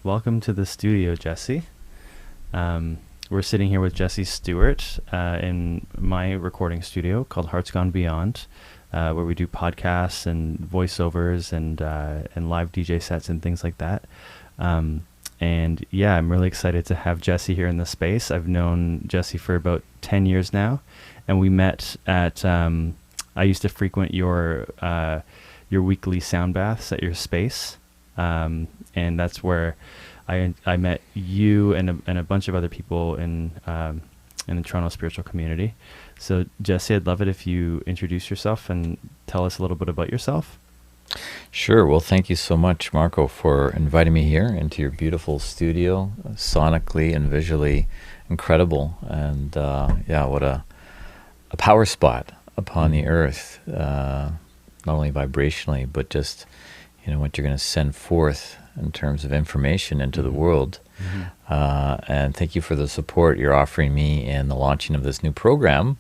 welcome to the studio, Jesse. We're sitting here with Jesse Stewart in my recording studio called Hearts Gone Beyond, where we do podcasts and voiceovers and live DJ sets and things like that. And yeah, I'm really excited to have Jesse here in the space. I've known Jesse for about 10 years now, and we met at, I used to frequent your weekly sound baths at your space. And that's where I met you and a bunch of other people in the Toronto spiritual community. So Jesse, I'd love it if you introduce yourself and tell us a little bit about yourself. Sure. Well, thank you so much, Marco, for inviting me here into your beautiful studio, sonically and visually incredible. And what a power spot upon the earth, not only vibrationally, but just, what you're going to send forth in terms of information into the world. And thank you for the support you're offering me in the launching of this new program,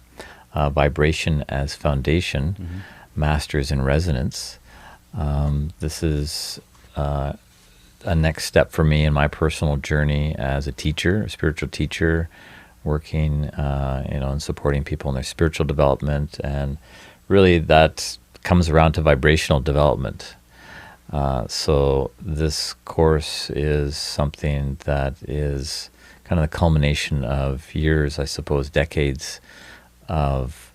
Vibration as Foundation, Masters in Resonance. This is a next step for me in my personal journey as a teacher, a spiritual teacher, working, and supporting people in their spiritual development. And really that comes around to vibrational development. So this course is something that is kind of the culmination of years, I suppose, decades of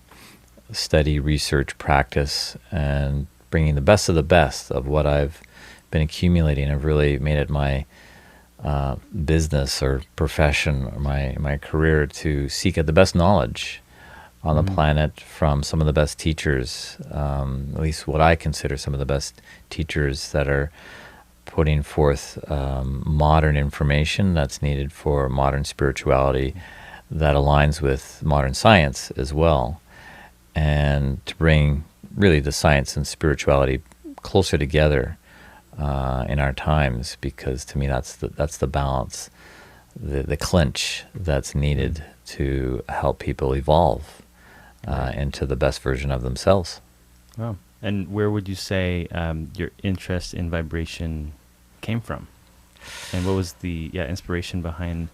study, research, practice, and bringing the best of what I've been accumulating. I've really made it my business or profession or my career to seek out the best knowledge on the planet from some of the best teachers, at least what I consider some of the best teachers that are putting forth modern information that's needed for modern spirituality that aligns with modern science as well, and to bring really the science and spirituality closer together in our times, because to me that's the balance, the clinch that's needed to help people evolve into the best version of themselves. Wow. And where would you say your interest in vibration came from? And what was the inspiration behind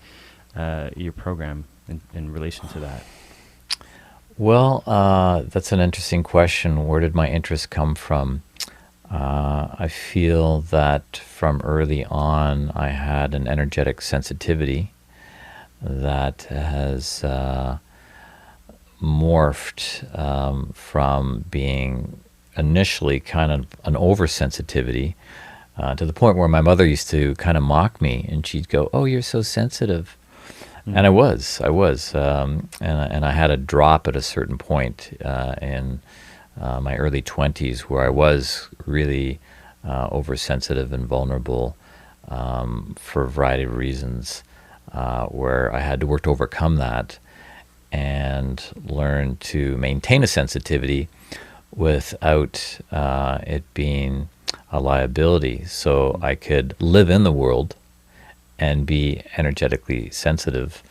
your program in relation to that? Well, that's an interesting question. Where did my interest come from? I feel that from early on I had an energetic sensitivity that has morphed from being initially kind of an oversensitivity to the point where my mother used to kind of mock me, and she'd go, "Oh, you're so sensitive." And I was, and I had a drop at a certain point in my early 20s where I was really oversensitive and vulnerable for a variety of reasons, where I had to work to overcome that and learn to maintain a sensitivity without it being a liability, so I could live in the world and be energetically sensitive,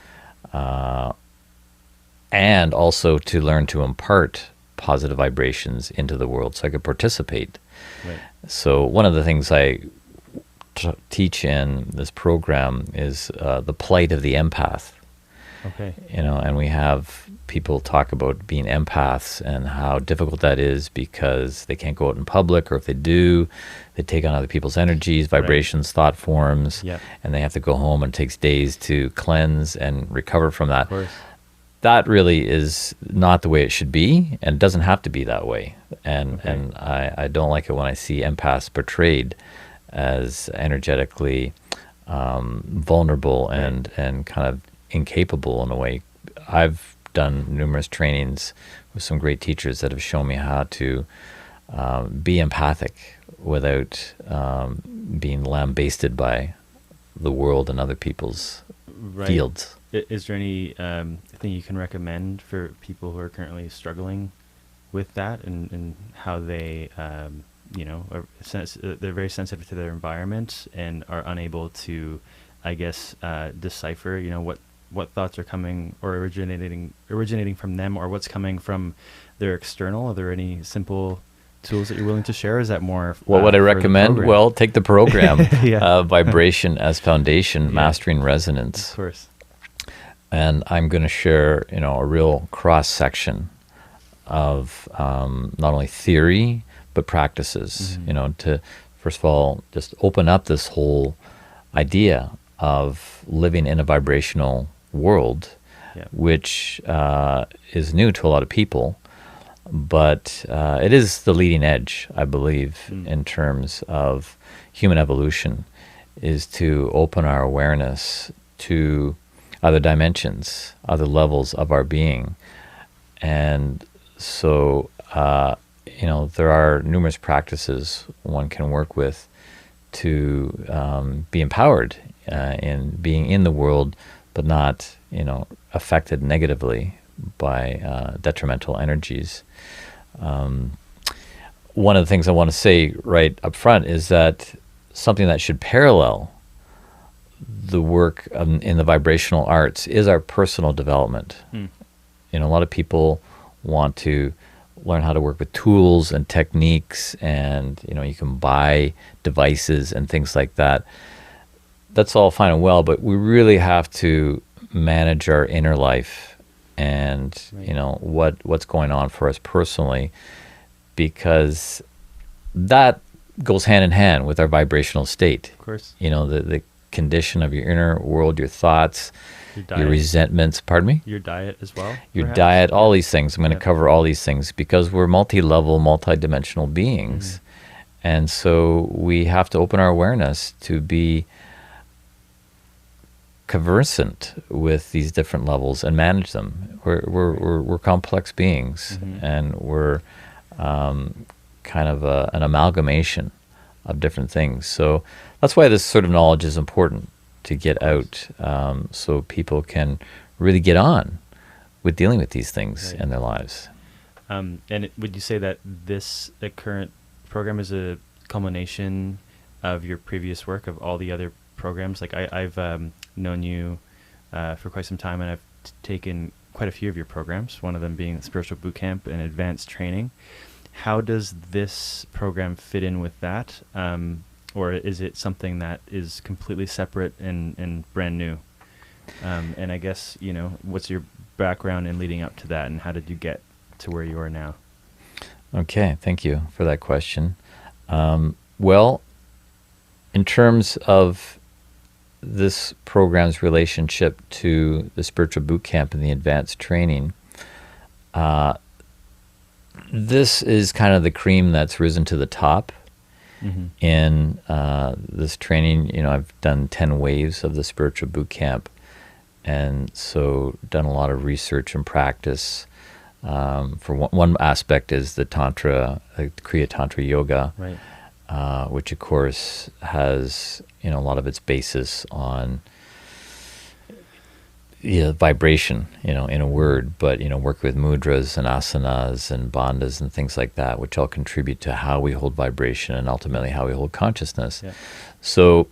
and also to learn to impart positive vibrations into the world so I could participate. Right. So one of the things I teach in this program is the plight of the empath. Okay. And we have people talk about being empaths and how difficult that is because they can't go out in public, or if they do, they take on other people's energies, vibrations, thought forms, and they have to go home, and it takes days to cleanse and recover from that. Of course. That really is not the way it should be, and it doesn't have to be that way. And I don't like it when I see empaths portrayed as energetically vulnerable and kind of incapable in a way. I've done numerous trainings with some great teachers that have shown me how to be empathic without being lambasted by the world and other people's fields. Is there any thing you can recommend for people who are currently struggling with that, and how they, are they're very sensitive to their environment and are unable to, I guess, decipher, what thoughts are coming or originating from them, or what's coming from their external? Are there any simple tools that you're willing to share? Or is that more What would I for the recommend? program? Well, take the program, Yeah. Vibration as Foundation, Yeah. Mastering Of Resonance. course. And I'm going to share, a real cross-section of not only theory, but practices, to, first of all, just open up this whole idea of living in a vibrational world, Yeah. which is new to a lot of people, but it is the leading edge, I believe, in terms of human evolution, is to open our awareness to other dimensions, other levels of our being. And so, there are numerous practices one can work with to be empowered in being in the world, but not, affected negatively by detrimental energies. One of the things I want to say right up front is that something that should parallel the work in the vibrational arts is our personal development. A lot of people want to learn how to work with tools and techniques, and you can buy devices and things like that. That's all fine and well, but we really have to manage our inner life and what's going on for us personally, because that goes hand in hand with our vibrational state. Of course. The condition of your inner world, your thoughts, Your your resentments, pardon me? Your diet as well? Your perhaps? diet, all these things. I'm going to Yeah. cover all these things because we're multi-level, multi-dimensional beings. And so we have to open our awareness to be conversant with these different levels and manage them. We're complex beings, and we're kind of an amalgamation of different things. So that's why this sort of knowledge is important to get out, so people can really get on with dealing with these things in their lives. Would you say that the current program is a culmination of your previous work, of all the other programs? Like I've known you for quite some time, and I've taken quite a few of your programs, one of them being Spiritual Bootcamp and Advanced Training. How does this program fit in with that? Or is it something that is completely separate and brand new? And I guess, what's your background in leading up to that, and how did you get to where you are now? Okay, thank you for that question. Well, in terms of this program's relationship to the Spiritual Bootcamp and the Advanced Training, this is kind of the cream that's risen to the top. In this training. I've done 10 waves of the Spiritual Bootcamp, and so done a lot of research and practice. For one aspect is the Tantra, Kriya Tantra Yoga, Right. Which of course has a lot of its basis on vibration, in a word, but work with mudras and asanas and bandhas and things like that, which all contribute to how we hold vibration and ultimately how we hold consciousness. Yeah. So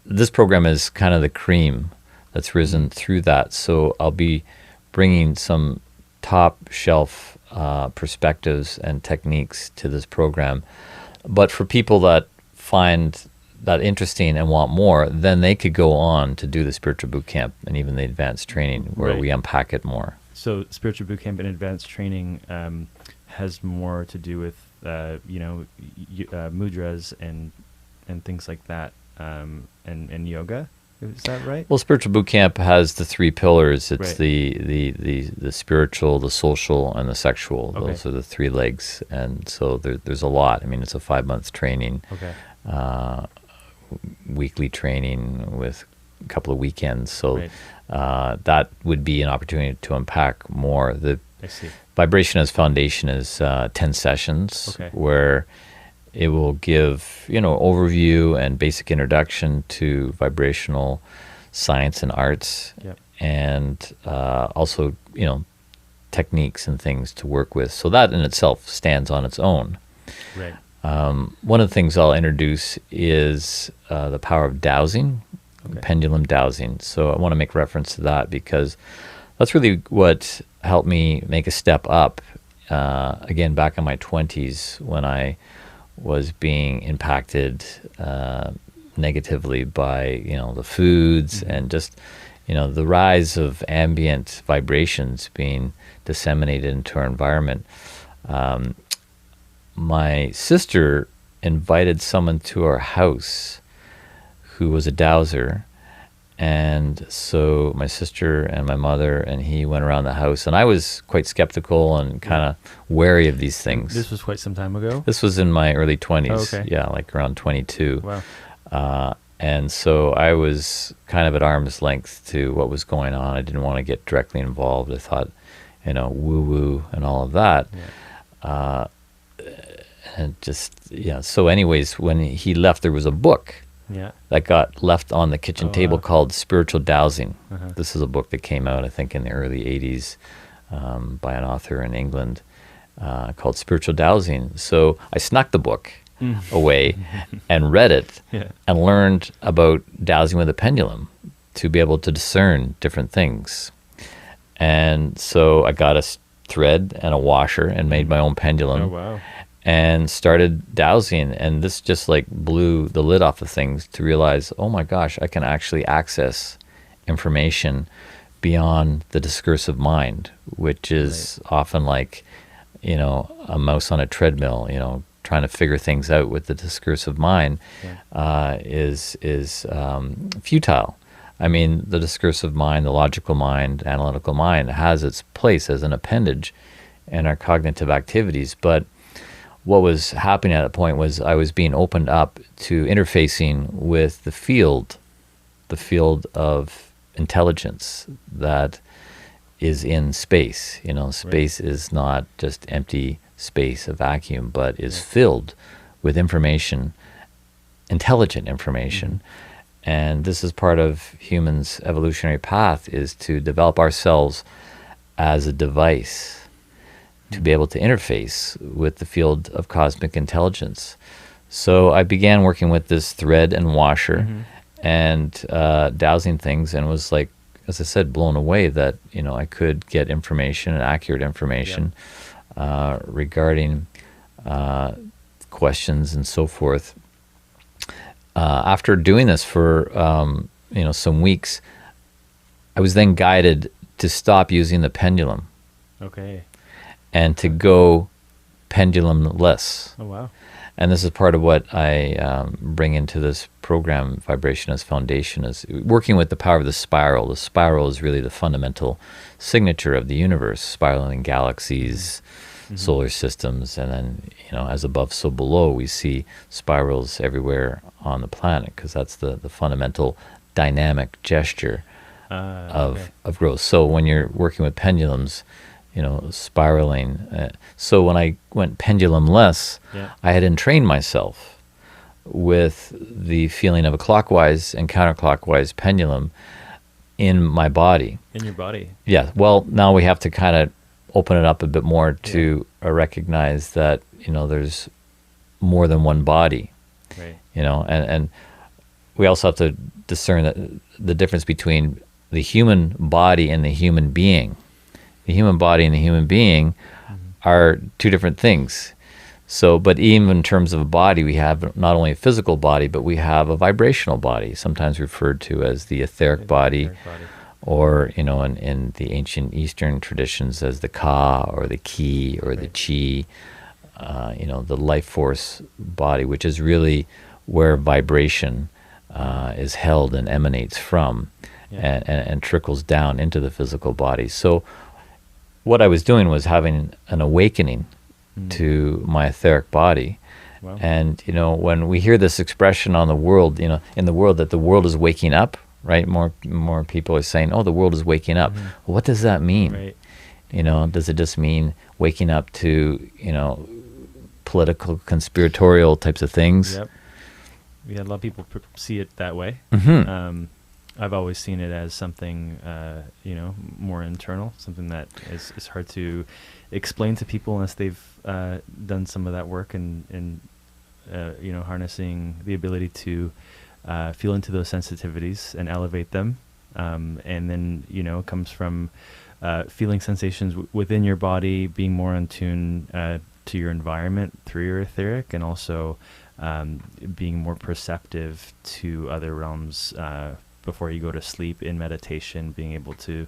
this program is kind of the cream that's risen through that. So I'll be bringing some top shelf perspectives and techniques to this program. But for people that find that interesting and want more, then they could go on to do the Spiritual Bootcamp and even the Advanced Training, where we unpack it more. So Spiritual Bootcamp and Advanced Training has more to do with mudras and things like that, and yoga. Is that right? Well, Spiritual Bootcamp has the three pillars. It's Right. the spiritual, the social, and the sexual. Okay. Those are the three legs. And so there's a lot. I mean, it's a 5-month training, Okay. weekly training with a couple of weekends. So Right. that would be an opportunity to unpack more. The I see. Vibration as Foundation is 10 sessions, Okay. where it will give, overview and basic introduction to vibrational science and arts, Yep. and also, techniques and things to work with. So that in itself stands on its own. Right. One of the things I'll introduce is the power of dowsing, Okay. pendulum dowsing. So I want to make reference to that because that's really what helped me make a step up again, back in my 20s, when I was being impacted negatively by, the foods and just, the rise of ambient vibrations being disseminated into our environment. My sister invited someone to our house who was a dowser. And so my sister and my mother and he went around the house, and I was quite skeptical and kind of wary of these things. This was quite some time ago? This was in my early 20s. Oh, okay. Yeah, like around 22. Wow. And so I was kind of at arm's length to what was going on. I didn't want to get directly involved. I thought, woo-woo and all of that. Yeah. And just, so anyways, when he left, there was a book that got left on the kitchen table called Spiritual Dowsing. This is a book that came out, I think, in the early 80s by an author in England called Spiritual Dowsing. So I snuck the book away and read it and learned about dowsing with a pendulum to be able to discern different things. And so I got a thread and a washer and made my own pendulum. Oh, wow. And started dowsing, and this just like blew the lid off of things to realize, oh my gosh, I can actually access information beyond the discursive mind, which is often like, a mouse on a treadmill, trying to figure things out with the discursive mind is futile. I mean, the discursive mind, the logical mind, analytical mind has its place as an appendage in our cognitive activities, but what was happening at that point was I was being opened up to interfacing with the field of intelligence that is in space. Space is not just empty space, a vacuum, but is filled with information, intelligent information. And this is part of humans' evolutionary path, is to develop ourselves as a device to be able to interface with the field of cosmic intelligence. So I began working with this thread and washer and dowsing things, and was like, as I said, blown away that I could get information and accurate information regarding questions and so forth. After doing this for some weeks, I was then guided to stop using the pendulum. Okay. And to go pendulumless. Oh, wow. And this is part of what I bring into this program, Vibration as Foundation, is working with the power of the spiral. The spiral is really the fundamental signature of the universe, spiraling galaxies, solar systems, and then, as above, so below, we see spirals everywhere on the planet, because that's the fundamental dynamic gesture of growth. So when you're working with pendulums, spiraling. So when I went pendulumless, I had entrained myself with the feeling of a clockwise and counterclockwise pendulum in my body. In your body? Yeah. Well, now we have to kind of open it up a bit more to recognize that, there's more than one body. Right. And we also have to discern that the difference between the human body and the human being. The human body and the human being are two different things. So, but even in terms of a body, we have not only a physical body, but we have a vibrational body, sometimes referred to as the etheric body, or, in the ancient Eastern traditions as the Ka or the Ki or the Chi, the life force body, which is really where vibration is held and emanates from and trickles down into the physical body. So what I was doing was having an awakening to my etheric body. Wow. And, when we hear this expression on the world, in the world, that the world is waking up, right? More people are saying, oh, the world is waking up. Well, what does that mean? Right. Does it just mean waking up to, political, conspiratorial types of things? Yep. Yeah, a lot of people see it that way. I've always seen it as something, more internal, something that is hard to explain to people unless they've done some of that work and harnessing the ability to feel into those sensitivities and elevate them. And then, it comes from feeling sensations within your body, being more in tune to your environment through your etheric, and also being more perceptive to other realms before you go to sleep in meditation, being able to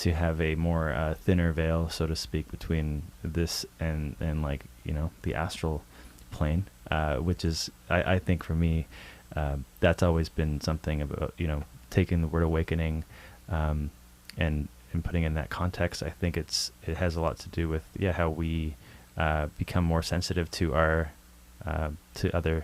have a more thinner veil, so to speak, between this and like, you know, the astral plane, which is, I think for me, that's always been something about, you know, taking the word awakening and putting in that context. I think it has a lot to do with how we become more sensitive to our to other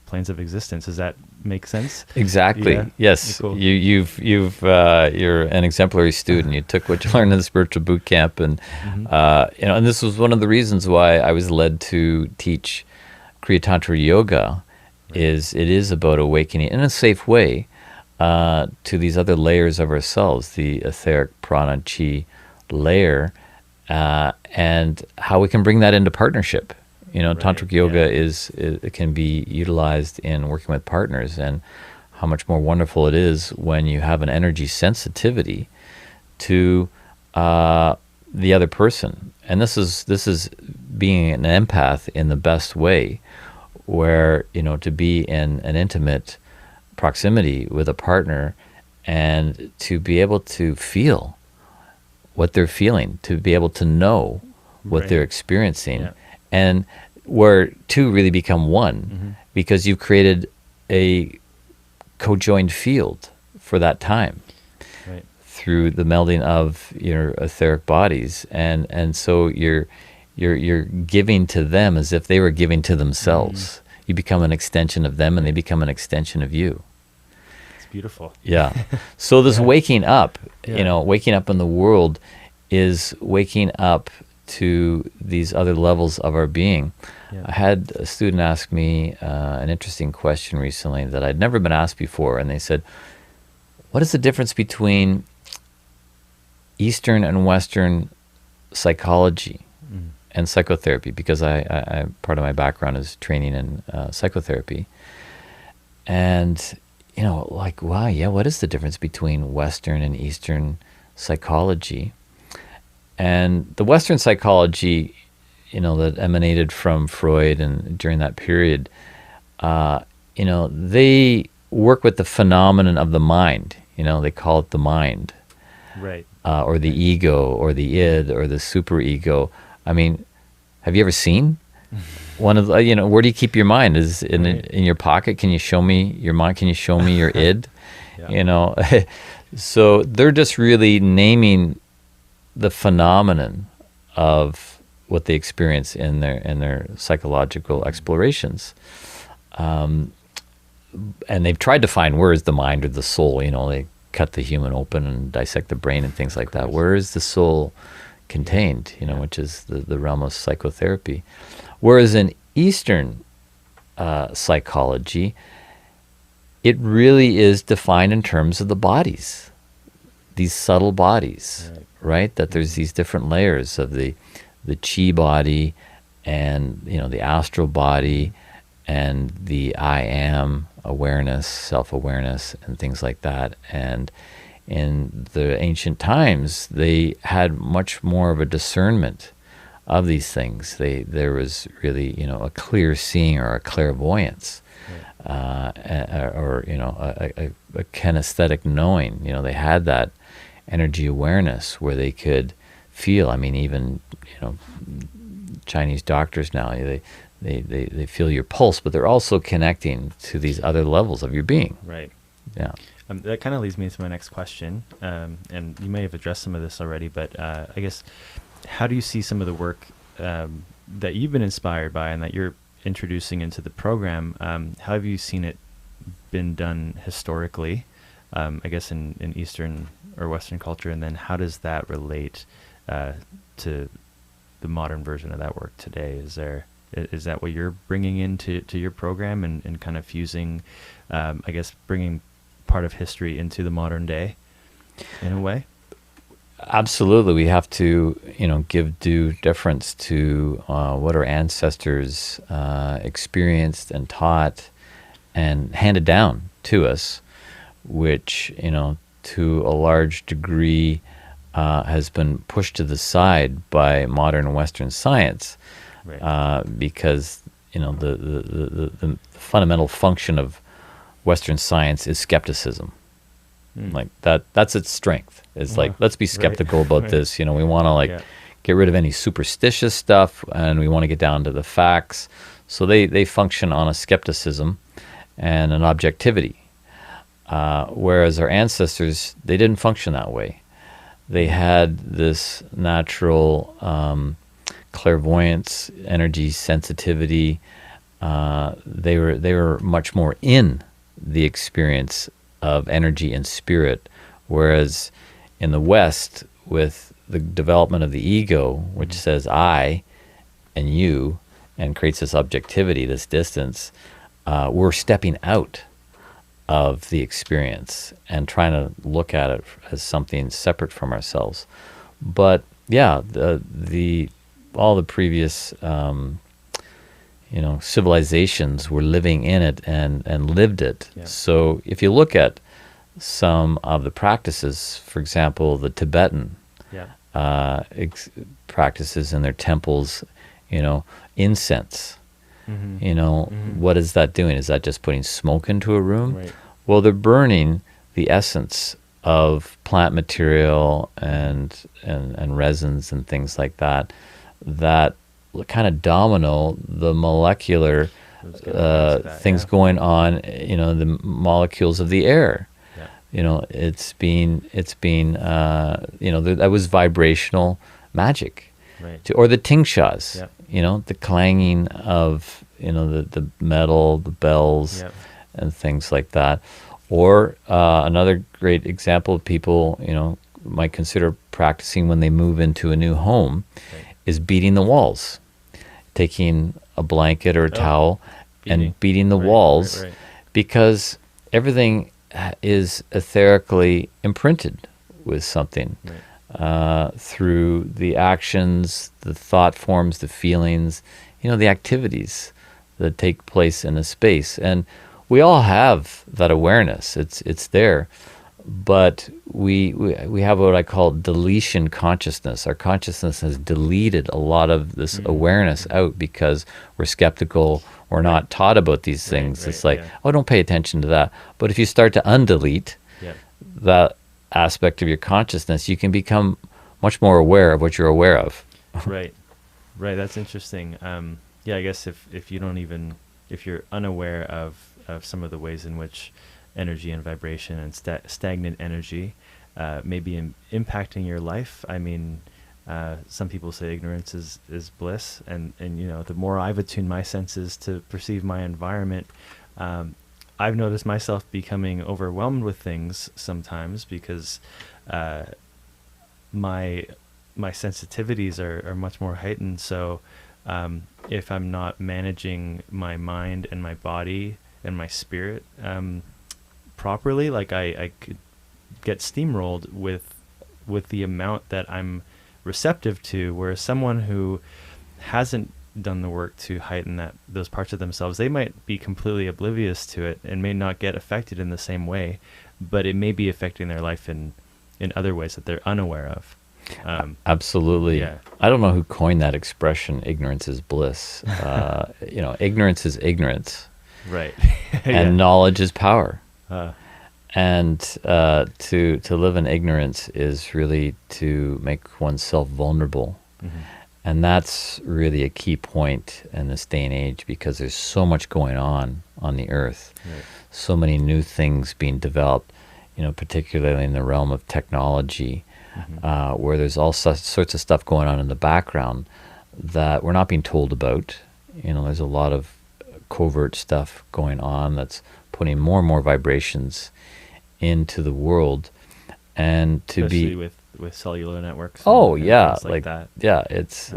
planes of existence. Does that make sense? Exactly. Yeah. Yes. Cool. You're an exemplary student. You took what you learned in the spiritual boot camp, and you know, and this was one of the reasons why I was led to teach Kriya Tantra Yoga. Right. It is about awakening in a safe way to these other layers of ourselves, the etheric prana chi layer, and how we can bring that into partnership. You know, Right, tantric yoga it can be utilized in working with partners, and how much more wonderful it is when you have an energy sensitivity to the other person. And this is being an empath in the best way, where, you know, to be in an intimate proximity with a partner and to be able to feel what they're feeling, to be able to know what Right. they're experiencing. Yeah. And where two really become one, because you've created a co-joined field for that time, Right. through the melding of your etheric bodies, and so you're giving to them as if they were giving to themselves. You become an extension of them, and they become an extension of you. It's beautiful. Yeah. So this waking up, Yeah. you know, waking up in the world is waking up to these other levels of our being. Yeah. I had a student ask me an interesting question recently that I'd never been asked before, and they said, what is the difference between Eastern and Western psychology and psychotherapy? Because I part of my background is training in psychotherapy. And, you know, like, wow, yeah, what is the difference between Western and Eastern psychology? And the Western psychology, you know, that emanated from Freud and during that period, you know, they work with the phenomenon of the mind. You know, they call it the mind. Right. Or the ego, or the id, or the superego. I mean, have you ever seen one of the, you know, where do you keep your mind? Is in your pocket? Can you show me your mind? Can you show me your id? Yeah. You know, so they're just really naming the phenomenon of what they experience in their psychological explorations. And they've tried to find, where is the mind or the soul? You know, they cut the human open and dissect the brain and things like that. Where is the soul contained? You know, which is the realm of psychotherapy. Whereas in Eastern psychology, it really is defined in terms of the bodies, these subtle bodies, right? That there's these different layers of the chi body, and, you know, the astral body, and the I am awareness, self-awareness, and things like that. And in the ancient times, they had much more of a discernment of these things. There was really, you know, a clear seeing, or a clairvoyance, or, you know, a kinesthetic knowing. You know, they had that energy awareness where they could feel. I mean, even, you know, Chinese doctors now, they feel your pulse, but they're also connecting to these other levels of your being. Right. Yeah. That kind of leads me to my next question, and you may have addressed some of this already, but I guess, how do you see some of the work that you've been inspired by and that you're introducing into the program? How have you seen it been done historically, I guess, in Eastern or Western culture, and then how does that relate to the modern version of that work today? Is that what you're bringing into your program, and kind of fusing, I guess, bringing part of history into the modern day in a way? Absolutely. We have to, you know, give due deference to what our ancestors experienced and taught and handed down to us, which, you know, to a large degree has been pushed to the side by modern Western science, Right. because the fundamental function of Western science is skepticism. Mm. Like that's its strength. It's like, Wow. let's be Right. skeptical about Right. this. We want to Yeah. get rid of any superstitious stuff, and we want to get down to the facts. So they function on a skepticism and an objectivity. Whereas our ancestors, they didn't function that way. They had this natural clairvoyance, energy sensitivity. They were much more in the experience of energy and spirit, whereas in the West, with the development of the ego, which says I and you, and creates this objectivity, this distance, we're stepping out of the experience and trying to look at it as something separate from ourselves. But yeah, the all the previous civilizations were living in it and lived it. Yeah. So if you look at some of the practices, for example, the Tibetan Yeah. practices in their temples, incense. Mm-hmm. What is that doing? Is that just putting smoke into a room? Right. Well, they're burning the essence of plant material and resins and things like that kind of domino the molecular I was gonna ask that, things yeah. going on, the molecules of the air. Yeah. It's being that was vibrational magic. Right. Or the tingshas, Yeah. the clanging of, the metal, the bells, Yeah. and things like that. Or another great example of people, might consider practicing when they move into a new home, Right. is beating the walls, taking a blanket or a towel and beating the Right, walls, right. because everything is etherically imprinted with something. Right. Through the actions, the thought forms, the feelings, the activities that take place in a space. And we all have that awareness. It's there. But we have what I call deletion consciousness. Our consciousness has deleted a lot of this awareness out because we're skeptical. We're not taught about these things. Right, It's like, yeah. oh, don't pay attention to that. But if you start to undelete Yeah. that aspect of your consciousness, you can become much more aware of what you're aware of. Right. Right. That's interesting. Yeah, I guess if you don't even, if you're unaware of some of the ways in which energy and vibration and stagnant energy may be impacting your life. I mean, some people say ignorance is bliss, and the more I've attuned my senses to perceive my environment, I've noticed myself becoming overwhelmed with things sometimes because my sensitivities are much more heightened. So if I'm not managing my mind and my body and my spirit properly, like I could get steamrolled with the amount that I'm receptive to, whereas someone who hasn't done the work to heighten those parts of themselves, they might be completely oblivious to it and may not get affected in the same way, but it may be affecting their life in other ways that they're unaware of. Absolutely. Yeah. I don't know who coined that expression, ignorance is bliss. Ignorance is ignorance. Right. And knowledge is power. Uh, And to live in ignorance is really to make oneself vulnerable. mm-hmm. And that's really a key point in this day and age, because there's so much going on the earth. Right. So many new things being developed, particularly in the realm of technology, Mm-hmm. where there's all sorts of stuff going on in the background that we're not being told about. There's a lot of covert stuff going on that's putting more and more vibrations into the world, and to Especially be with cellular networks. oh and yeah, things like that. yeah, it's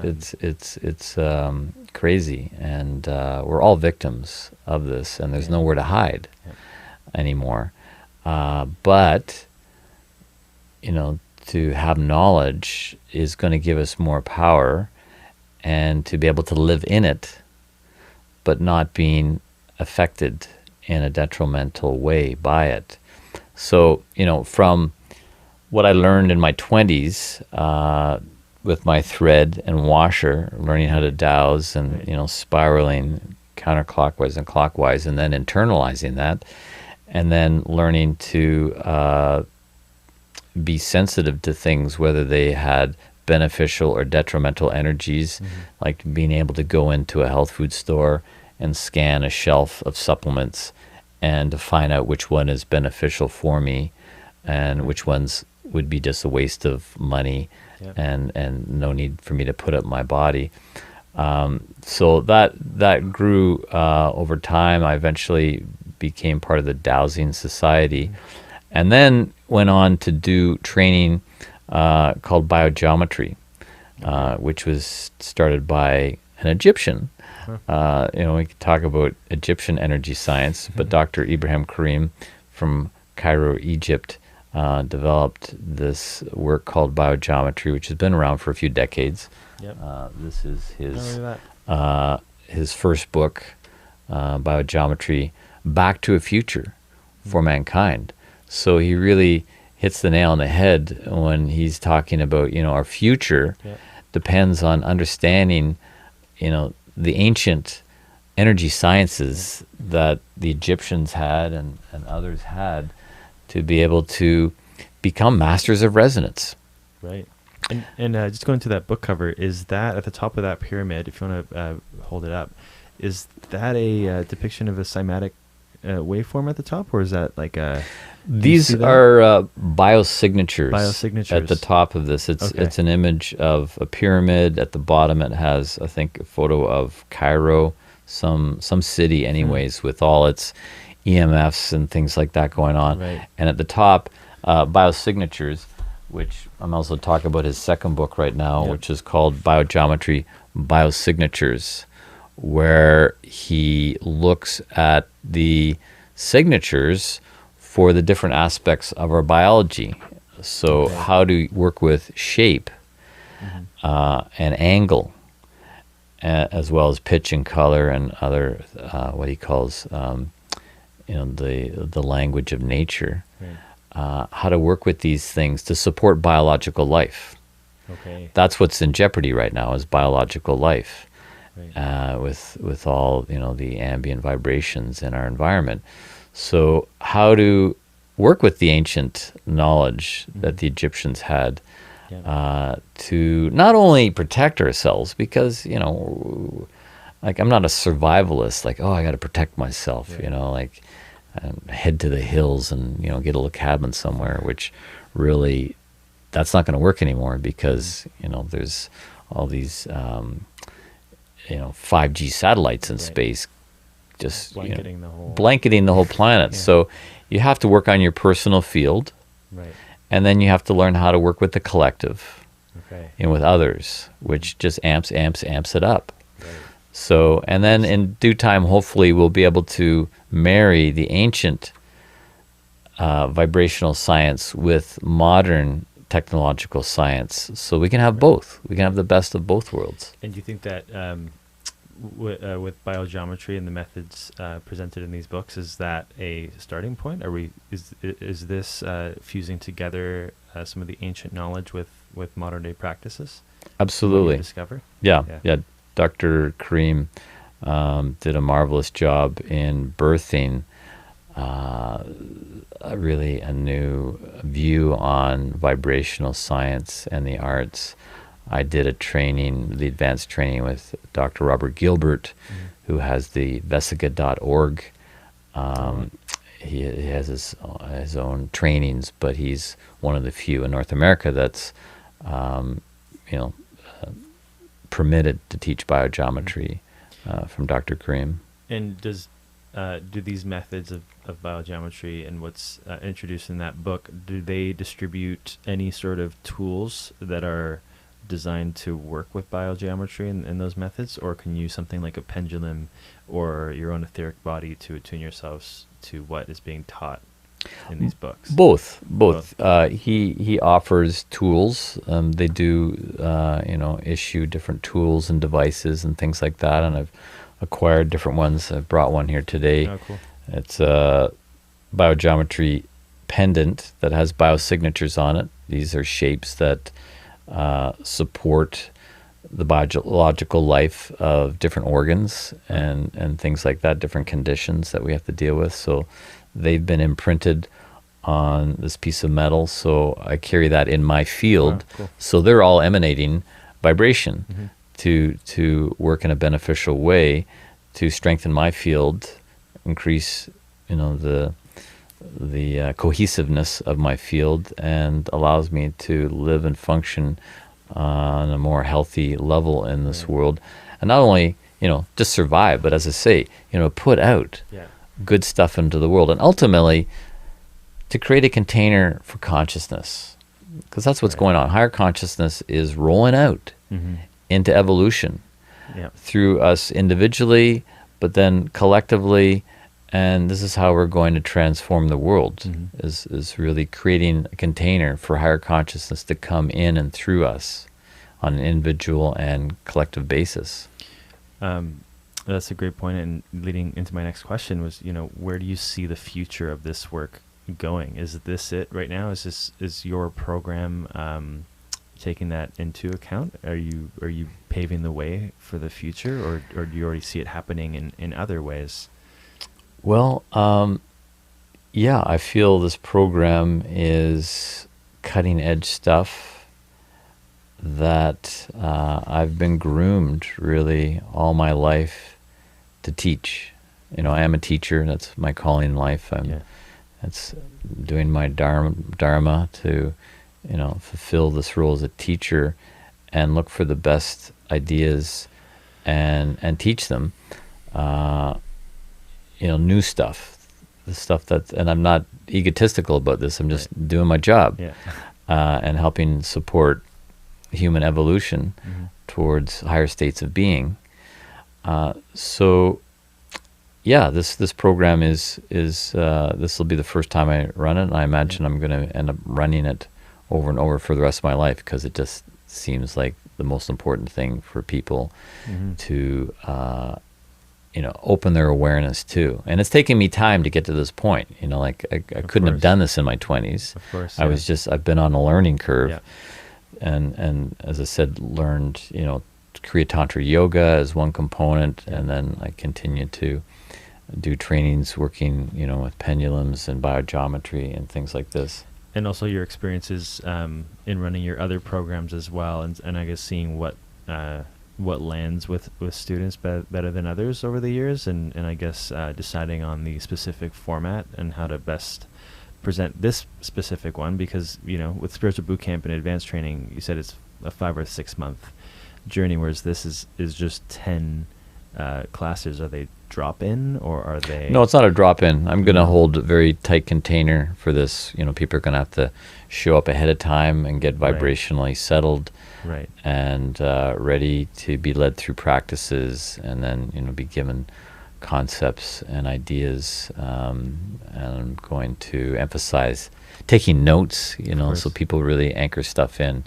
crazy, and we're all victims of this, and there's nowhere to hide anymore. But to have knowledge is going to give us more power, and to be able to live in it, but not being affected in a detrimental way by it. So, from what I learned in my 20s with my thread and washer, learning how to dowse and, spiraling counterclockwise and clockwise, and then internalizing that, and then learning to be sensitive to things, whether they had beneficial or detrimental energies, like being able to go into a health food store and scan a shelf of supplements and to find out which one is beneficial for me and which ones would be just a waste of money. Yep. and no need for me to put up my body. So that grew over time. I eventually became part of the Dowsing Society, and then went on to do training called biogeometry, which was started by an Egyptian. We could talk about Egyptian energy science, but Dr. Ibrahim Karim from Cairo, Egypt, developed this work called biogeometry, which has been around for a few decades. Yep. This is his first book, Biogeometry, Back to a Future for Mankind. So he really hits the nail on the head when he's talking about, our future depends on understanding, the ancient energy sciences that the Egyptians had and others had, to be able to become masters of resonance. Right. And just going to that book cover, is that at the top of that pyramid, if you want to hold it up, is that a depiction of a cymatic waveform at the top, or is that like a... These are biosignatures. Biosignatures. At the top of this. It's an image of a pyramid. At the bottom it has, I think, a photo of Cairo, some city anyways, with all its EMFs and things like that going on. Right. And at the top, biosignatures, which I'm also talking about his second book right now, which is called Biogeometry, Biosignatures, where he looks at the signatures for the different aspects of our biology. So how to work with shape and angle, as well as pitch and color and other, what he calls, the language of nature. Right. How to work with these things to support biological life. Okay. That's what's in jeopardy right now, is biological life. Right. With all the ambient vibrations in our environment. So how to work with the ancient knowledge that the Egyptians had to not only protect ourselves, because like I'm not a survivalist, like, I got to protect myself, like head to the hills and get a little cabin somewhere, which really that's not going to work anymore, because there's all these 5G satellites in space, just blanketing the whole planet. Yeah. So you have to work on your personal field, and then you have to learn how to work with the collective, and with others, which just amps it up. Right. So, and then in due time, hopefully, we'll be able to marry the ancient vibrational science with modern technological science, so we can have both. We can have the best of both worlds. And do you think that with biogeometry and the methods presented in these books, is that a starting point? Is this fusing together some of the ancient knowledge with modern day practices? Absolutely. Discover? Yeah. Dr. Karim did a marvelous job in birthing really a new view on vibrational science and the arts. I did the advanced training with Dr. Robert Gilbert, who has the Vesica.org. He has his own trainings, but he's one of the few in North America that's permitted to teach biogeometry from Dr. Karim. And do these methods of biogeometry and what's introduced in that book, do they distribute any sort of tools that are designed to work with biogeometry in those methods, or can you use something like a pendulum or your own etheric body to attune yourselves to what is being taught in these books? Both. He offers tools. They do issue different tools and devices and things like that, and I've acquired different ones. I've brought one here today. Oh, cool. It's Biogeometry pendant that has biosignatures on it. These are shapes that support the biological life of different organs and things like that, different conditions that we have to deal with. So they've been imprinted on this piece of metal, so I carry that in my field. Oh, cool. So they're all emanating vibration to work in a beneficial way to strengthen my field, increase the cohesiveness of my field, and allows me to live and function on a more healthy level in this world, and not only just survive, but as I say, put out good stuff into the world, and ultimately to create a container for consciousness, because that's what's going on. Higher consciousness is rolling out into evolution through us individually, but then collectively. And this is how we're going to transform the world, is really creating a container for higher consciousness to come in and through us on an individual and collective basis. That's a great point. And leading into my next question was, where do you see the future of this work going? Is this it right now? Is your program taking that into account? Are you paving the way for the future, or do you already see it happening in other ways? Well, I feel this program is cutting edge stuff that I've been groomed really all my life to teach. I am a teacher. That's my calling in life. That's doing my dharma to, fulfill this role as a teacher and look for the best ideas and teach them. New stuff, the stuff and I'm not egotistical about this. I'm just doing my job, and helping support human evolution towards higher states of being. This program is this will be the first time I run it, and I imagine I'm going to end up running it over and over for the rest of my life, because it just seems like the most important thing for people to open their awareness to. And it's taken me time to get to this point. I couldn't have done this in my 20s. Of course. I've been on a learning curve. And as I said, learned, Kriya Tantra Yoga as one component, and then I continued to do trainings working, with pendulums and biogeometry and things like this. And also your experiences in running your other programs as well, and I guess seeing what lands with students better than others over the years, and I guess deciding on the specific format and how to best present this specific one, because with spiritual boot camp and advanced training, you said it's a 5 or 6 month journey, whereas this is just 10 classes. Are they drop-in, or are they... No, it's not a drop-in. I'm going to hold a very tight container for this. People are going to have to show up ahead of time and get vibrationally settled, and ready to be led through practices, and then be given concepts and ideas. And I'm going to emphasize taking notes, so people really anchor stuff in.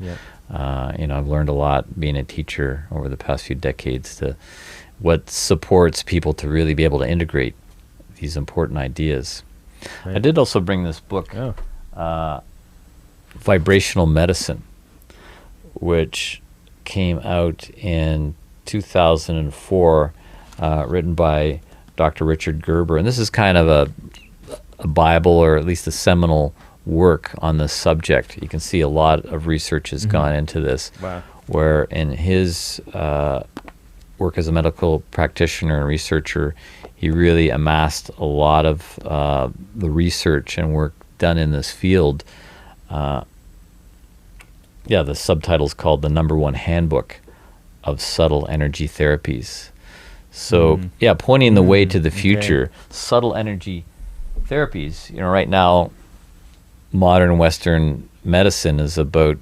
I've learned a lot being a teacher over the past few decades to what supports people to really be able to integrate these important ideas. I did also bring this book, Vibrational Medicine, which came out in 2004, written by Dr. Richard Gerber. And this is kind of a Bible, or at least a seminal work on this subject. You can see a lot of research has gone into this, where in his work as a medical practitioner and researcher, he really amassed a lot of the research and work done in this field. The subtitle is called The Number One Handbook of Subtle Energy Therapies. So, pointing the way to the future. Subtle energy therapies. Right now, modern Western medicine is about,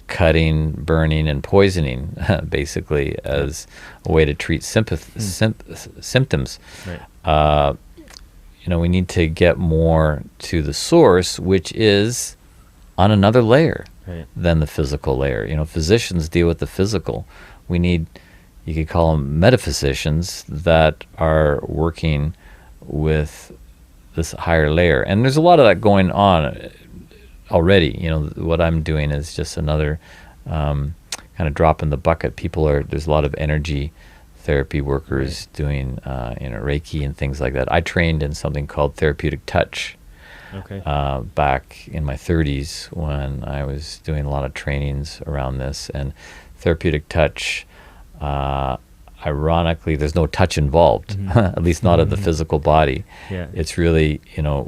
cutting, burning, and poisoning, basically, as a way to treat symptoms. We need to get more to the source, which is on another layer than the physical layer. Physicians deal with the physical. We need, you could call them metaphysicians, that are working with this higher layer. And there's a lot of that going on already. You know, what I'm doing is just another kind of drop in the bucket. There's a lot of energy therapy workers doing Reiki and things like that. I trained in something called therapeutic touch back in my 30s when I was doing a lot of trainings around this. And therapeutic touch, ironically, there's no touch involved, at least not of the physical body. Yeah. It's really,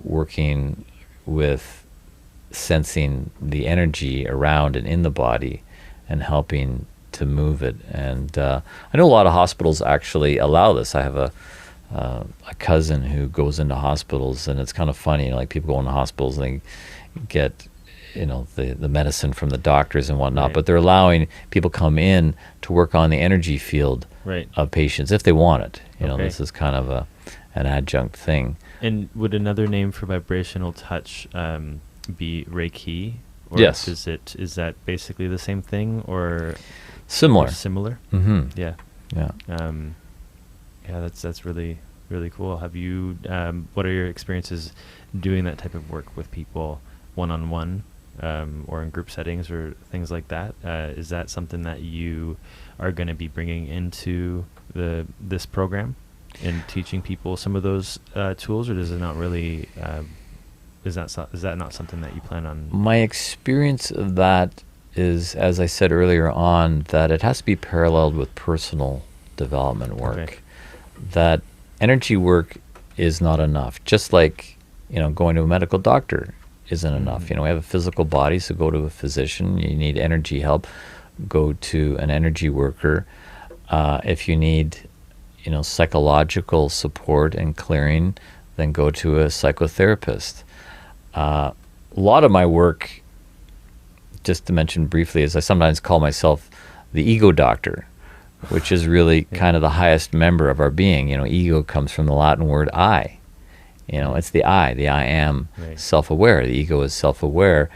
working with sensing the energy around and in the body and helping to move it. And I know a lot of hospitals actually allow this. I have a cousin who goes into hospitals, and it's kind of funny, like people go into hospitals and they get the medicine from the doctors and whatnot, but they're allowing people come in to work on the energy field of patients if they want it. This is kind of an adjunct thing. And would another name for vibrational touch be Reiki? Or yes. Is that basically the same thing or similar? Mm-hmm. Yeah. Yeah. That's really, really cool. Have you? What are your experiences doing that type of work with people one-on-one, or in group settings or things like that? Is that something that you are going to be bringing into this program and teaching people some of those tools, or does it not really? Is that not something that you plan on? My experience of that is, as I said earlier on, that it has to be paralleled with personal development work. Okay. That energy work is not enough. Just like, going to a medical doctor isn't enough. We have a physical body, so go to a physician. You need energy help, go to an energy worker. If you need, psychological support and clearing, then go to a psychotherapist. A lot of my work, just to mention briefly, is I sometimes call myself the ego doctor, which is really kind of the highest member of our being. Ego comes from the Latin word I. It's the I am self-aware. The ego is self-aware.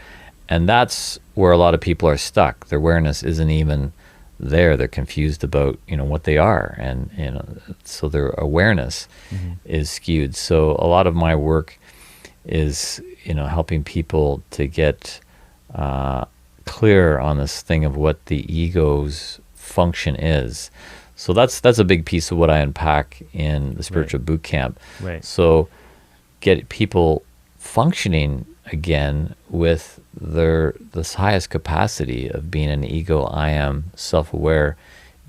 And that's where a lot of people are stuck. Their awareness isn't even there. They're confused about, what they are. And, so their awareness is skewed. So a lot of my work is, helping people to get clear on this thing of what the ego's function is. So that's a big piece of what I unpack in the spiritual boot camp. So get people functioning again with this highest capacity of being an ego, I am, self-aware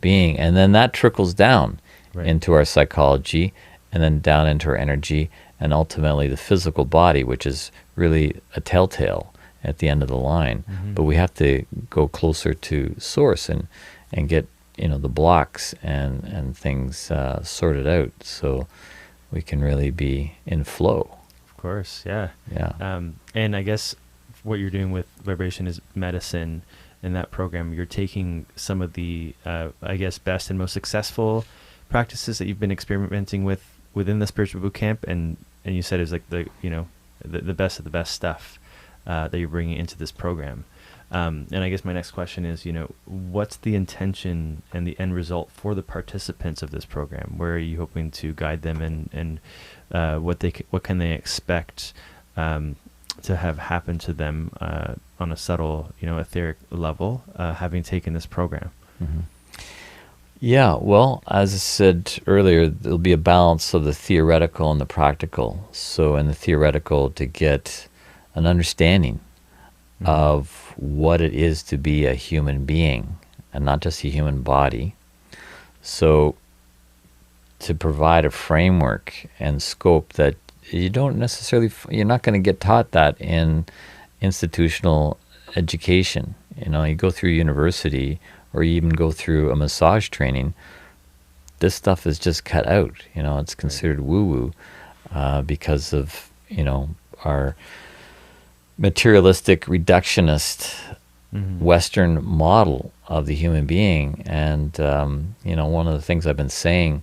being. And then that trickles down into our psychology, and then down into our energy, and ultimately the physical body, which is really a telltale at the end of the line. But we have to go closer to source and get the blocks and things sorted out, so we can really be in flow. Of course, yeah. And I guess what you're doing with vibration is medicine. In that program, you're taking some of the best and most successful practices that you've been experimenting with within the spiritual boot camp, and you said it's like the best of the best stuff that you're bringing into this program. And I guess my next question is, what's the intention and the end result for the participants of this program? Where are you hoping to guide them, and what can they expect to have happen to them on a subtle, etheric level, having taken this program? Yeah, well, as I said earlier, there'll be a balance of the theoretical and the practical. So in the theoretical, to get an understanding of what it is to be a human being, and not just a human body. So to provide a framework and scope that you're not going to get taught that in institutional education. You go through university, or you even go through a massage training, this stuff is just cut out. It's considered woo-woo because of, our materialistic, reductionist Western model of the human being. And, one of the things I've been saying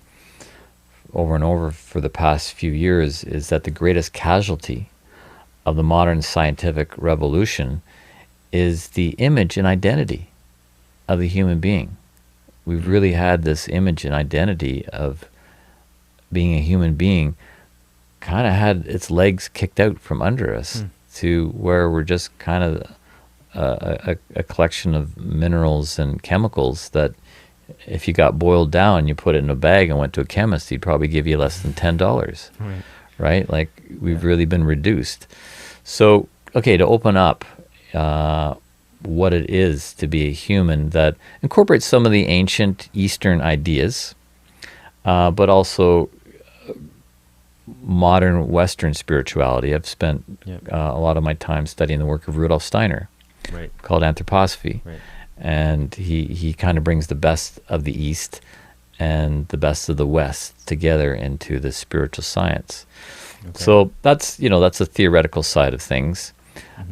over and over for the past few years is that the greatest casualty of the modern scientific revolution is the image and identity of the human being. We've really had this image and identity of being a human being kind of had its legs kicked out from under us to where we're just kind of a collection of minerals and chemicals that if you got boiled down, you put it in a bag and went to a chemist, he'd probably give you less than $10, right? Like we've really been reduced. So, okay, to open up what it is to be a human that incorporates some of the ancient Eastern ideas, but also modern Western spirituality. I've spent a lot of my time studying the work of Rudolf Steiner, called Anthroposophy. And he kind of brings the best of the East and the best of the West together into the spiritual science. So that's the theoretical side of things.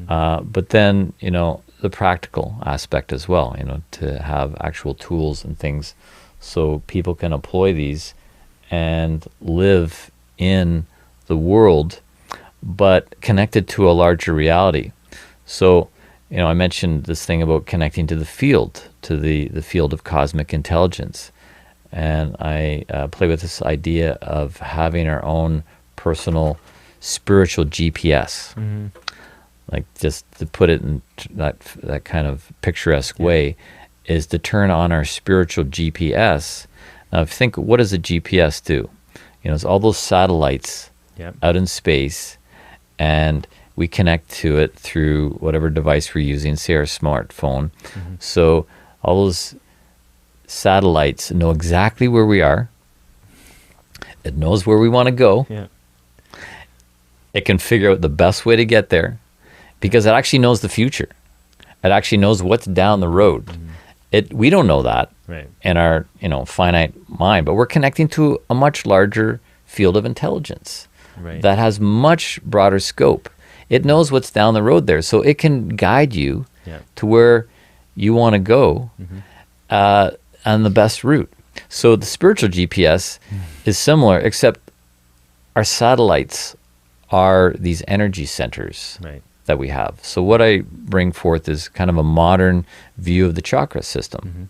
But then, the practical aspect as well, to have actual tools and things so people can employ these and live in the world, but connected to a larger reality. So, I mentioned this thing about connecting to the field, to the field of cosmic intelligence. And I play with this idea of having our own personal spiritual GPS. Like, just to put it in that kind of picturesque way, is to turn on our spiritual GPS. Now, think, what does a GPS do? It's all those satellites out in space, and we connect to it through whatever device we're using, say our smartphone. So all those satellites know exactly where we are. It knows where we want to go. It can figure out the best way to get there because it actually knows the future. It actually knows what's down the road. We don't know that in our finite mind, but we're connecting to a much larger field of intelligence that has much broader scope. It knows what's down the road there, so it can guide you to where you want to go on the best route. So the spiritual GPS is similar, except our satellites are these energy centers that we have. So what I bring forth is kind of a modern view of the chakra system.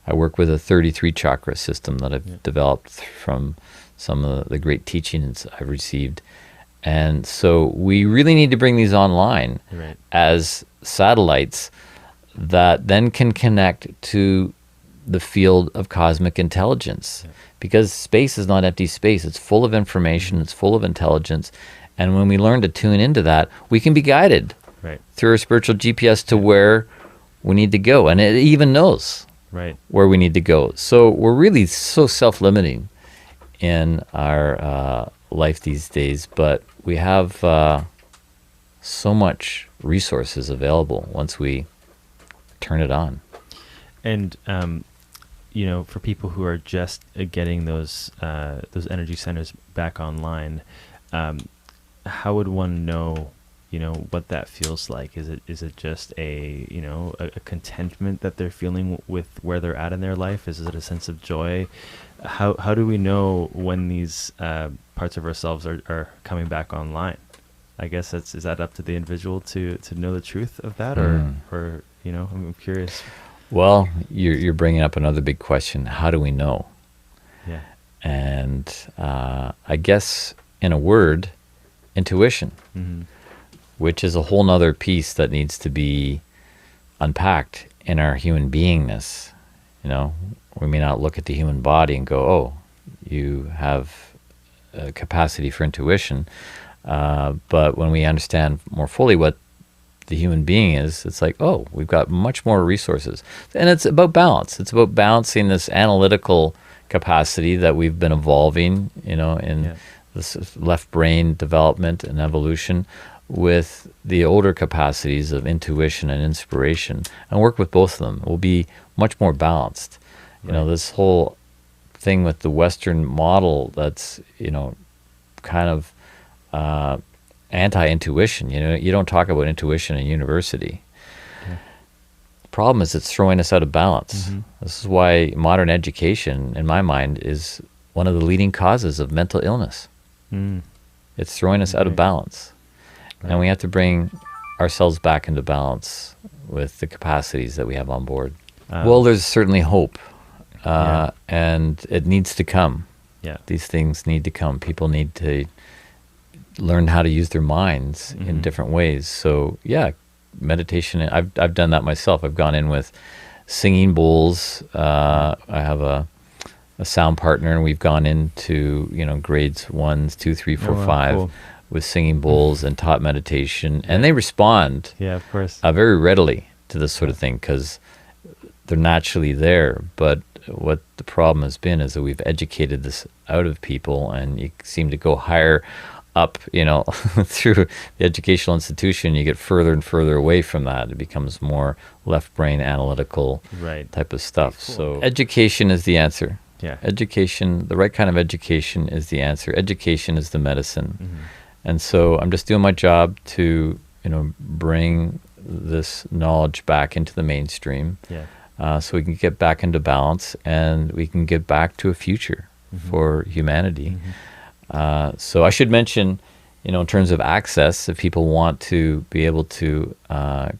I work with a 33 chakra system that I've developed from some of the great teachings I've received. And so we really need to bring these online as satellites that then can connect to the field of cosmic intelligence. Because space is not empty space. It's full of information. It's full of intelligence. And when we learn to tune into that, we can be guided through our spiritual GPS to where we need to go. And it even knows where we need to go. So we're really so self-limiting in our life these days, but we have so much resources available once we turn it on. And for people who are just getting those energy centers back online, how would one know what that feels like? Is it just a contentment that they're feeling with where they're at in their life? Is it a sense of joy? How do we know when these parts of ourselves are coming back online? I guess is that up to the individual to know the truth of that, or I'm curious. Well, you're bringing up another big question. How do we know? And I guess in a word, intuition, which is a whole nother piece that needs to be unpacked in our human beingness. We may not look at the human body and go, oh, you have a capacity for intuition. But when we understand more fully what the human being is, it's like, oh, we've got much more resources. And it's about balance. It's about balancing this analytical capacity that we've been evolving, in this left brain development and evolution, with the older capacities of intuition and inspiration, and work with both of them. We'll be much more balanced. This whole thing with the Western model that's, kind of anti-intuition. You don't talk about intuition in university. The problem is it's throwing us out of balance. This is why modern education, in my mind, is one of the leading causes of mental illness. It's throwing us out of balance. And we have to bring ourselves back into balance with the capacities that we have on board. Well, there's certainly hope. And it needs to come. These things need to come. People need to learned how to use their minds in Mhm. different ways. So yeah, meditation. I've done that myself. I've gone in with singing bowls. I have a sound partner, and we've gone into grades 1, 2, 3, Oh, 4, wow, 5 cool. with singing bowls and taught meditation, Yeah. and they respond Yeah, of course. very readily to this sort of thing because they're naturally there. But what the problem has been is that we've educated this out of people, and you seem to go higher up, through the educational institution. You get further and further away from that. It becomes more left brain analytical Right. type of stuff. Cool. So education is the answer. Yeah. Education, the right kind of education is the answer. Education is the medicine. Mhm. And so I'm just doing my job to, bring this knowledge back into the mainstream, Yeah. so we can get back into balance and we can get back to a future Mhm. for humanity. Mhm. So I should mention, in terms of access, if people want to be able to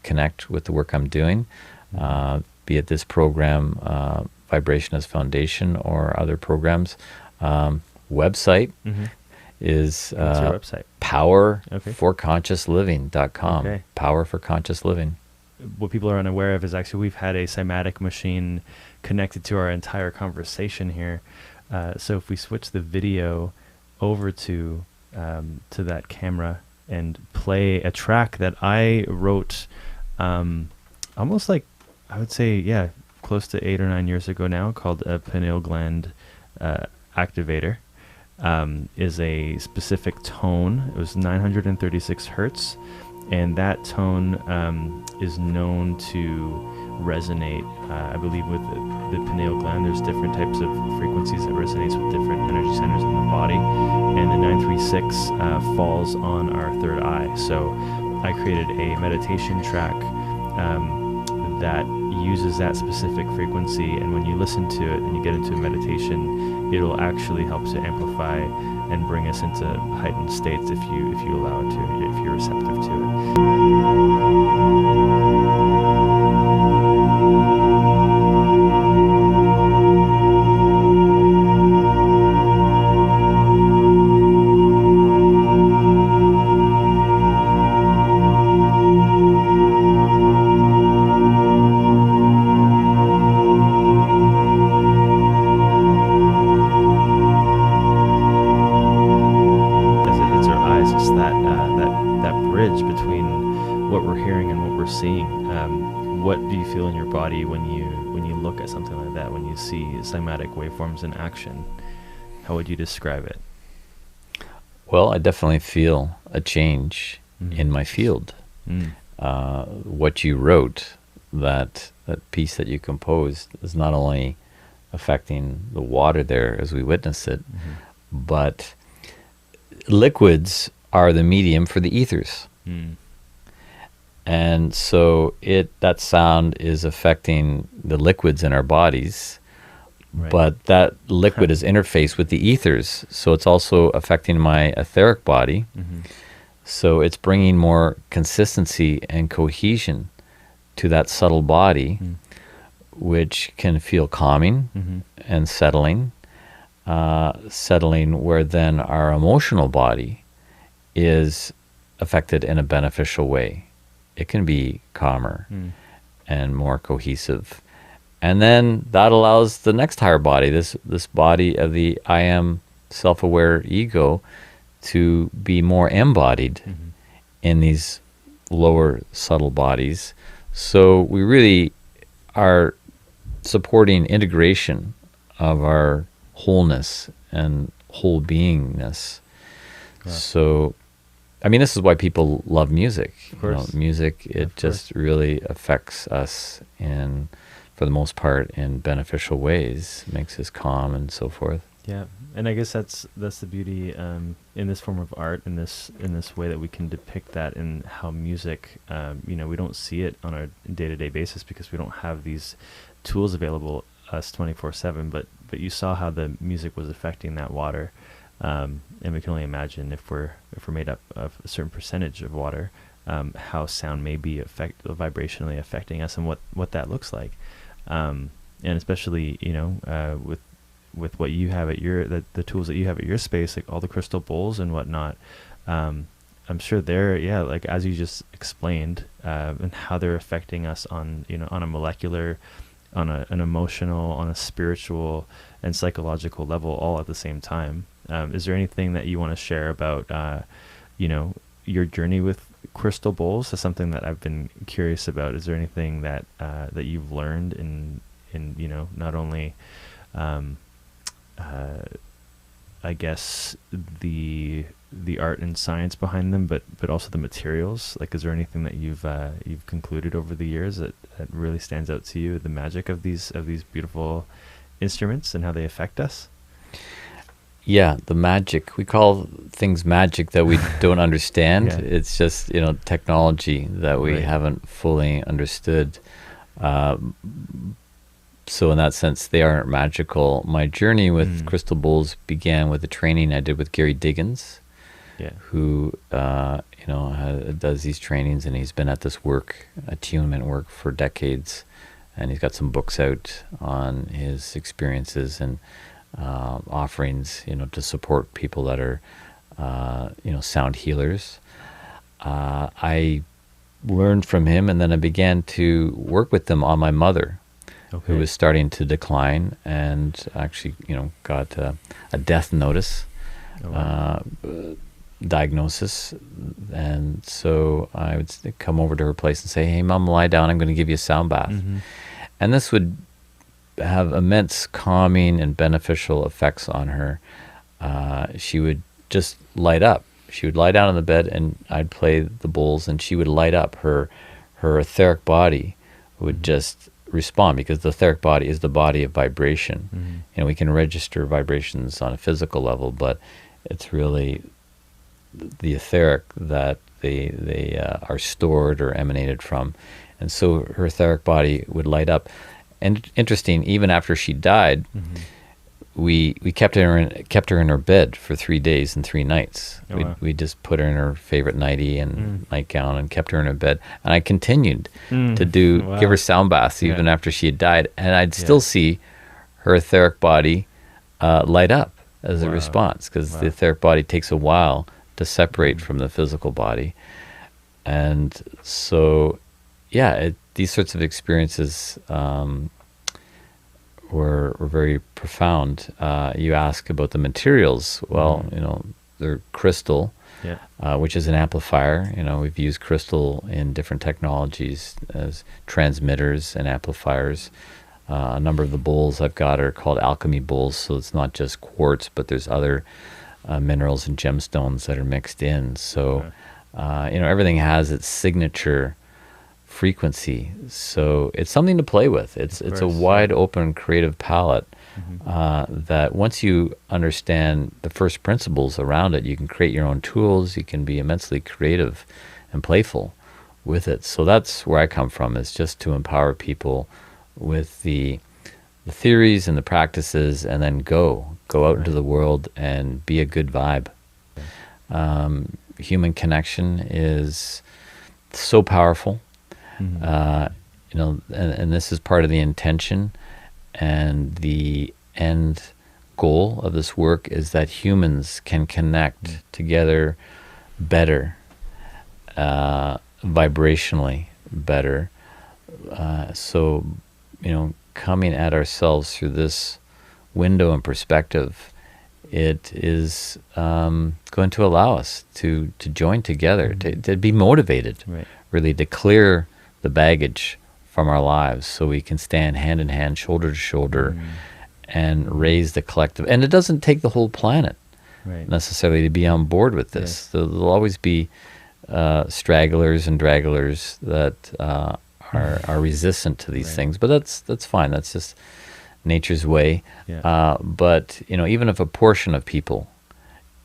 connect with the work I'm doing, be it this program, Vibrationist Foundation, or other programs, website Mhm. is What's your website? Okay. powerforconsciousliving.com. Okay. Power for Conscious Living. What people are unaware of is actually we've had a cymatic machine connected to our entire conversation here. So if we switch the video over to that camera and play a track that I wrote, almost like, I would say, yeah, close to 8 or 9 years ago now, called a pineal gland activator, is a specific tone. It was 936 hertz. And that tone is known to resonate, I believe, with the pineal gland. There's different types of frequencies that resonates with different energy centers in the body. And the 936 falls on our third eye. So I created a meditation track that uses that specific frequency. And when you listen to it and you get into a meditation, it'll actually help to amplify and bring us into heightened states if you allow it to, if you're receptive to it. As it hits our eyes, it's that bridge between what we're hearing and what we're seeing. What do you feel in your body when you look at something like that? When you see cymatic waveforms in action, how would you describe it? Well, I definitely feel a change in my field. Mm. What you wrote, that piece that you composed, is not only affecting the water there as we witness it, but liquids are the medium for the ethers. Mm. And so that sound is affecting the liquids in our bodies, Right. but that liquid is interfaced with the ethers. So it's also affecting my etheric body. Mhm. So it's bringing more consistency and cohesion to that subtle body, Mm. which can feel calming Mhm. and settling, where then our emotional body is affected in a beneficial way. It can be calmer Mm. and more cohesive. And then that allows the next higher body, this body of the I am self-aware ego, to be more embodied Mhm. in these lower subtle bodies. So we really are supporting integration of our wholeness and whole beingness. Yeah. So, I mean, this is why people love music. Of course. Music, it Of just really affects us for the most part, in beneficial ways. Makes us calm and so forth. Yeah, and I guess that's the beauty in this form of art, in this way that we can depict that in how music. We don't see it on a day-to-day basis because we don't have these tools available us 24/7. But you saw how the music was affecting that water, and we can only imagine if we're made up of a certain percentage of water, how sound may be vibrationally affecting us, and what that looks like, and especially with what you have at the tools that you have at your space, like all the crystal bowls and whatnot, I'm sure they're, yeah, like as you just explained, and how they're affecting us on, on a molecular, on an emotional, on a spiritual and psychological level, all at the same time. Is there anything that you want to share about, your journey with crystal bowls? Is something that I've been curious about. Is there anything that that you've learned in not only, um, I guess the art and science behind them, but also the materials? Like, is there anything that you've concluded over the years that really stands out to you? The magic of these beautiful instruments and how they affect us. Yeah, the magic. We call things magic that we don't understand. Yeah. It's just, technology that we Right. haven't fully understood. Uh, so in that sense, they aren't magical. My journey with crystal bowls began with the training I did with Gary Diggins, Yeah. who, does these trainings, and he's been at this work, attunement work, for decades. And he's got some books out on his experiences and offerings, to support people that are, sound healers. I learned from him, and then I began to work with them on my mother, Okay. who was starting to decline, and actually, got a death notice, Oh, wow. diagnosis. And so I would come over to her place and say, "Hey, Mom, lie down. I'm going to give you a sound bath." Mm-hmm. And this would have immense calming and beneficial effects on her. She would just light up. She would lie down on the bed, and I'd play the bowls, and she would light up. Her etheric body would just respond, because the etheric body is the body of vibration. Mm-hmm. We can register vibrations on a physical level, but it's really the etheric that they are stored or emanated from. And so her etheric body would light up. And interesting, even after she died, Mm-hmm. we kept her in her bed for 3 days and 3 nights. Oh, wow. We just put her in her favorite nightie and nightgown and kept her in her bed. And I continued to Wow. give her sound baths even Yeah. after she had died, and I'd still see her etheric body light up as a Wow. response, because Wow. the etheric body takes a while to separate from the physical body. And so, yeah, these sorts of experiences were very profound. You ask about the materials. Well, they're crystal, Yeah. which is an amplifier. We've used crystal in different technologies as transmitters and amplifiers. A number of the bowls I've got are called alchemy bowls, so it's not just quartz, but there's other minerals and gemstones that are mixed in. So, everything has its signature frequency. So it's something to play with. It's a wide open creative palette that once you understand the first principles around it, you can create your own tools. You can be immensely creative and playful with it. So that's where I come from, is just to empower people with the theories and the practices, and then go out into the world and be a good vibe. Human connection is so powerful. And this is part of the intention, and the end goal of this work is that humans can connect together better, vibrationally better. So, coming at ourselves through this window and perspective, it is going to allow us to join together, to be motivated, Right. really, to clear the baggage from our lives, so we can stand hand in hand, shoulder to shoulder, and raise the collective. And it doesn't take the whole planet Right. necessarily to be on board with this. Yes. There'll always be stragglers and dragglers that are resistant to these Right. things, but that's fine. That's just nature's way. Yeah. But even if a portion of people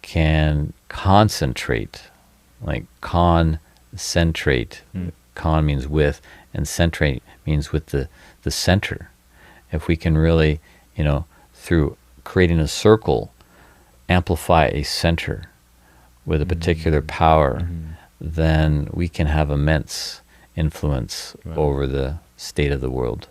can concentrate, like concentrate, con means with, and centrate means with the center. If we can really, through creating a circle, amplify a center with a particular power, then we can have immense influence Wow. over the state of the world.